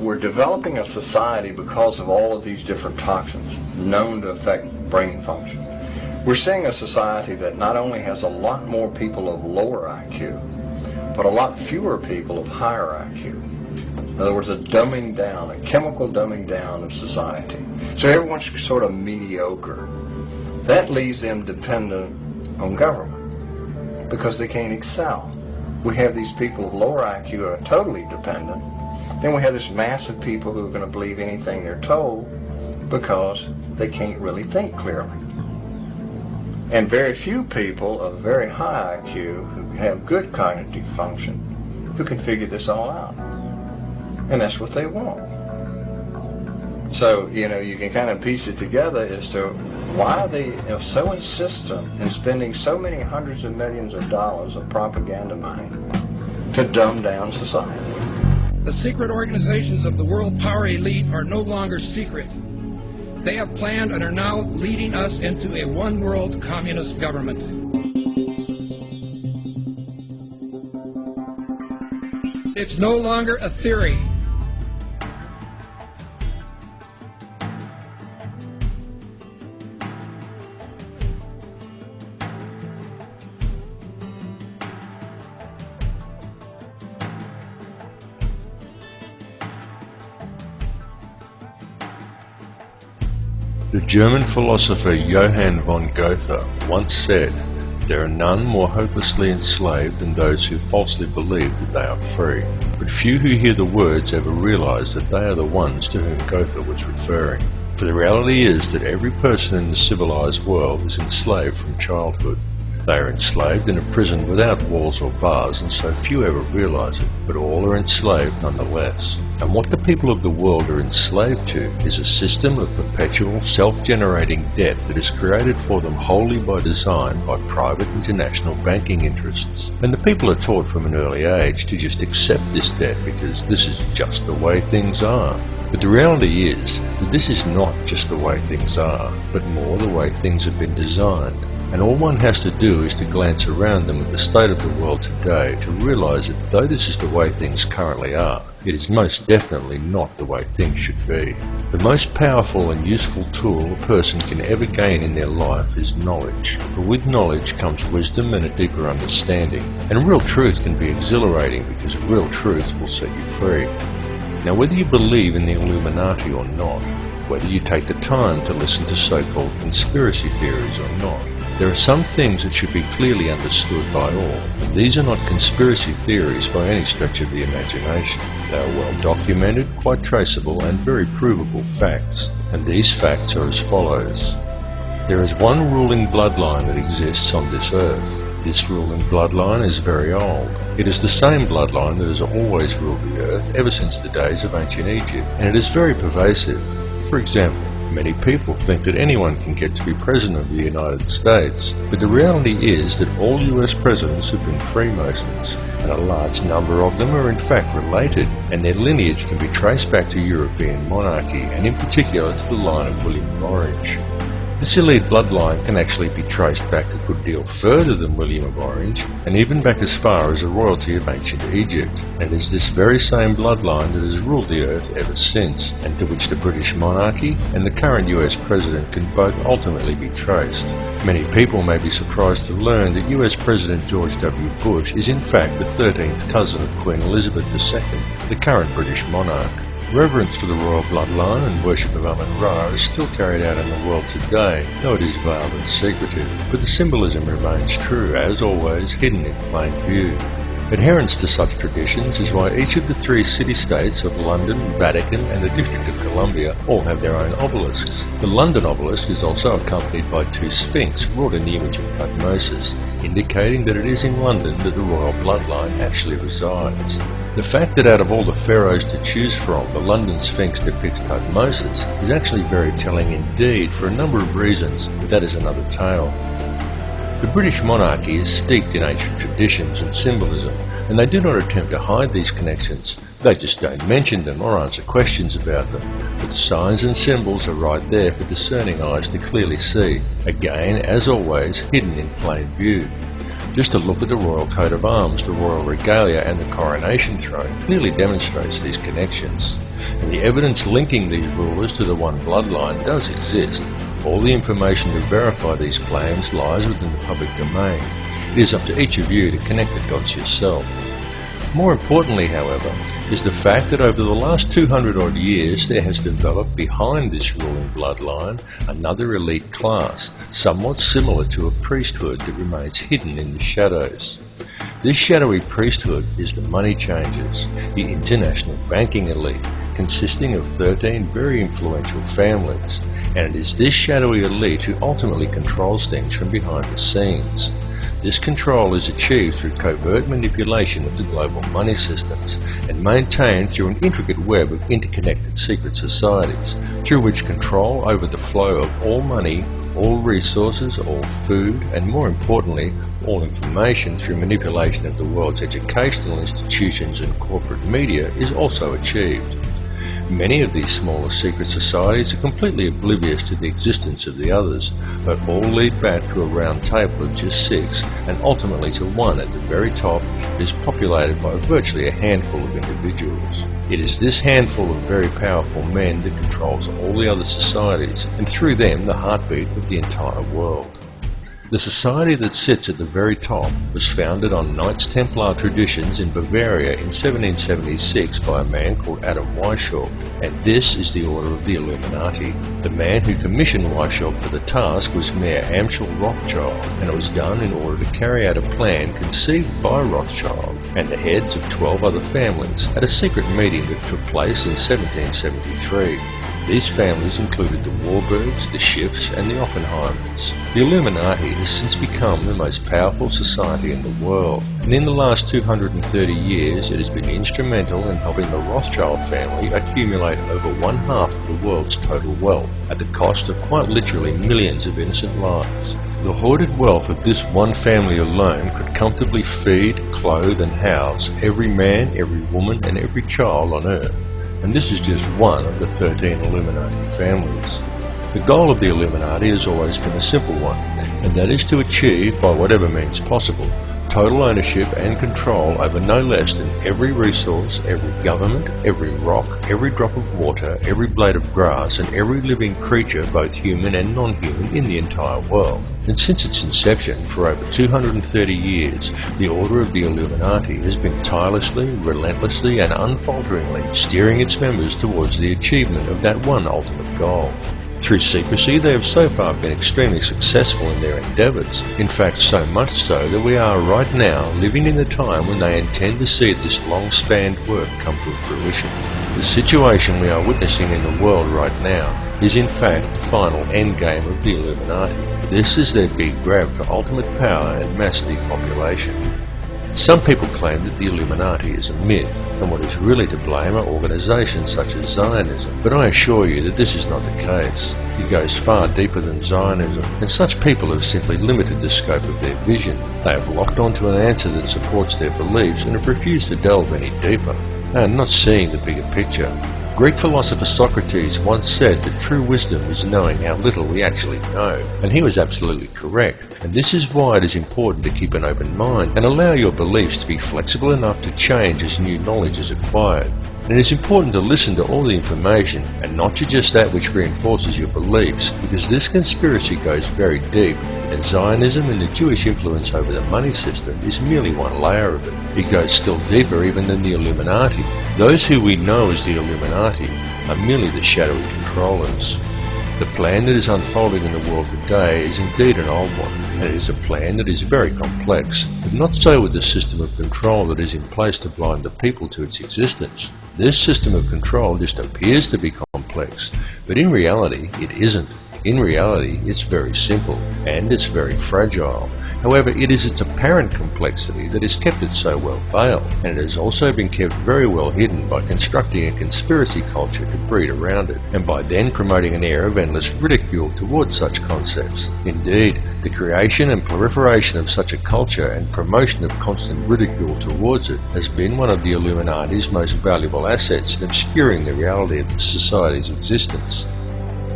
we're developing a society because of all of these different toxins known to affect brain function. We're seeing a society that not only has a lot more people of lower IQ, but a lot fewer people of higher IQ. In other words, a dumbing down, a chemical dumbing down of society. So everyone's sort of mediocre. That leaves them dependent on government because they can't excel. We have these people of lower IQ who are totally dependent. Then we have this mass of people who are going to believe anything they're told because they can't really think clearly. And very few people of very high IQ who have good cognitive function who can figure this all out. And that's what they want. So, you can kind of piece it together as to why they are so insistent in spending so many hundreds of millions of dollars of propaganda money to dumb down society. The secret organizations of the world power elite are no longer secret. They have planned and are now leading us into a one-world communist government. It's no longer a theory. The German philosopher Johann von Goethe once said, "There are none more hopelessly enslaved than those who falsely believe that they are free." But few who hear the words ever realize that they are the ones to whom Goethe was referring. For the reality is that every person in the civilized world is enslaved from childhood. They are enslaved in a prison without walls or bars, and so few ever realize it, but all are enslaved nonetheless. And what the people of the world are enslaved to is a system of perpetual self-generating debt that is created for them wholly by design by private international banking interests. And the people are taught from an early age to just accept this debt because this is just the way things are. But the reality is that this is not just the way things are, but more the way things have been designed. And all one has to do is to glance around them at the state of the world today to realize that though this is the way things currently are, it is most definitely not the way things should be. The most powerful and useful tool a person can ever gain in their life is knowledge. For with knowledge comes wisdom and a deeper understanding. And real truth can be exhilarating because real truth will set you free. Now whether you believe in the Illuminati or not, whether you take the time to listen to so-called conspiracy theories or not, there are some things that should be clearly understood by all. These are not conspiracy theories by any stretch of the imagination. They are well documented, quite traceable, and very provable facts. And these facts are as follows. There is one ruling bloodline that exists on this earth. This ruling bloodline is very old. It is the same bloodline that has always ruled the earth ever since the days of ancient Egypt, and it is very pervasive. For example, many people think that anyone can get to be President of the United States, but the reality is that all US presidents have been Freemasons, and a large number of them are in fact related, and their lineage can be traced back to European monarchy, and in particular to the line of William of Orange. This elite bloodline can actually be traced back a good deal further than William of Orange, and even back as far as the royalty of ancient Egypt. And it is this very same bloodline that has ruled the earth ever since, and to which the British monarchy and the current US president can both ultimately be traced. Many people may be surprised to learn that US President George W. Bush is in fact the 13th cousin of Queen Elizabeth II, the current British monarch. Reverence for the royal bloodline and worship of Amun-Ra is still carried out in the world today, though it is veiled and secretive, but the symbolism remains true, as always, hidden in plain view. Adherence to such traditions is why each of the 3 city-states of London, Vatican and the District of Columbia all have their own obelisks. The London obelisk is also accompanied by 2 sphinx wrought in the image of Tutmosis, indicating that it is in London that the royal bloodline actually resides. The fact that out of all the pharaohs to choose from, the London Sphinx depicts Tutmosis is actually very telling indeed for a number of reasons, but that is another tale. The British monarchy is steeped in ancient traditions and symbolism, and they do not attempt to hide these connections. They just don't mention them or answer questions about them. But the signs and symbols are right there for discerning eyes to clearly see, again, as always, hidden in plain view. Just a look at the royal coat of arms, the royal regalia and the coronation throne clearly demonstrates these connections. And the evidence linking these rulers to the one bloodline does exist. All the information to verify these claims lies within the public domain. It is up to each of you to connect the dots yourself. More importantly, however, is the fact that over the last 200 odd years there has developed behind this ruling bloodline another elite class, somewhat similar to a priesthood that remains hidden in the shadows. This shadowy priesthood is the money changers, the international banking elite, consisting of 13 very influential families, and it is this shadowy elite who ultimately controls things from behind the scenes. This control is achieved through covert manipulation of the global money systems and maintained through an intricate web of interconnected secret societies, through which control over the flow of all money, all resources, all food, and more importantly, all information through manipulation of the world's educational institutions and corporate media is also achieved. Many of these smaller secret societies are completely oblivious to the existence of the others, but all lead back to a round table of just 6 and ultimately to one at the very top that is populated by virtually a handful of individuals. It is this handful of very powerful men that controls all the other societies, and through them the heartbeat of the entire world. The society that sits at the very top was founded on Knights Templar traditions in Bavaria in 1776 by a man called Adam Weishaupt, and this is the Order of the Illuminati. The man who commissioned Weishaupt for the task was Mayor Amschel Rothschild, and it was done in order to carry out a plan conceived by Rothschild and the heads of 12 other families at a secret meeting that took place in 1773. These families included the Warburgs, the Schiffs, and the Oppenheimers. The Illuminati has since become the most powerful society in the world, and in the last 230 years it has been instrumental in helping the Rothschild family accumulate over 1/2 of the world's total wealth, at the cost of quite literally millions of innocent lives. The hoarded wealth of this one family alone could comfortably feed, clothe, and house every man, every woman, and every child on Earth. And this is just one of the 13 Illuminati families. The goal of the Illuminati has always been a simple one, and that is to achieve, by whatever means possible, total ownership and control over no less than every resource, every government, every rock, every drop of water, every blade of grass, and every living creature, both human and non-human, in the entire world. And since its inception, for over 230 years, the Order of the Illuminati has been tirelessly, relentlessly, and unfalteringly steering its members towards the achievement of that one ultimate goal. Through secrecy, they have so far been extremely successful in their endeavours. In fact, so much so that we are right now living in the time when they intend to see this long-spanned work come to fruition. The situation we are witnessing in the world right now is in fact the final endgame of the Illuminati. This is their big grab for ultimate power and mass depopulation. Some people claim that the Illuminati is a myth, and what is really to blame are organisations such as Zionism, but I assure you that this is not the case. It goes far deeper than Zionism, and such people have simply limited the scope of their vision. They have locked onto an answer that supports their beliefs and have refused to delve any deeper. They are not seeing the bigger picture. Greek philosopher Socrates once said that true wisdom is knowing how little we actually know, and he was absolutely correct. And this is why it is important to keep an open mind and allow your beliefs to be flexible enough to change as new knowledge is acquired. And it is important to listen to all the information and not to just that which reinforces your beliefs, because this conspiracy goes very deep, and Zionism and the Jewish influence over the money system is merely one layer of it. It goes still deeper even than the Illuminati. Those who we know as the Illuminati are merely the shadowy controllers. The plan that is unfolding in the world today is indeed an old one, and it is a plan that is very complex, but not so with the system of control that is in place to blind the people to its existence. This system of control just appears to be complex, but in reality it isn't. In reality, it's very simple, and it's very fragile. However, it is its apparent complexity that has kept it so well veiled, and it has also been kept very well hidden by constructing a conspiracy culture to breed around it, and by then promoting an air of endless ridicule towards such concepts. Indeed, the creation and proliferation of such a culture and promotion of constant ridicule towards it has been one of the Illuminati's most valuable assets in obscuring the reality of the society's existence.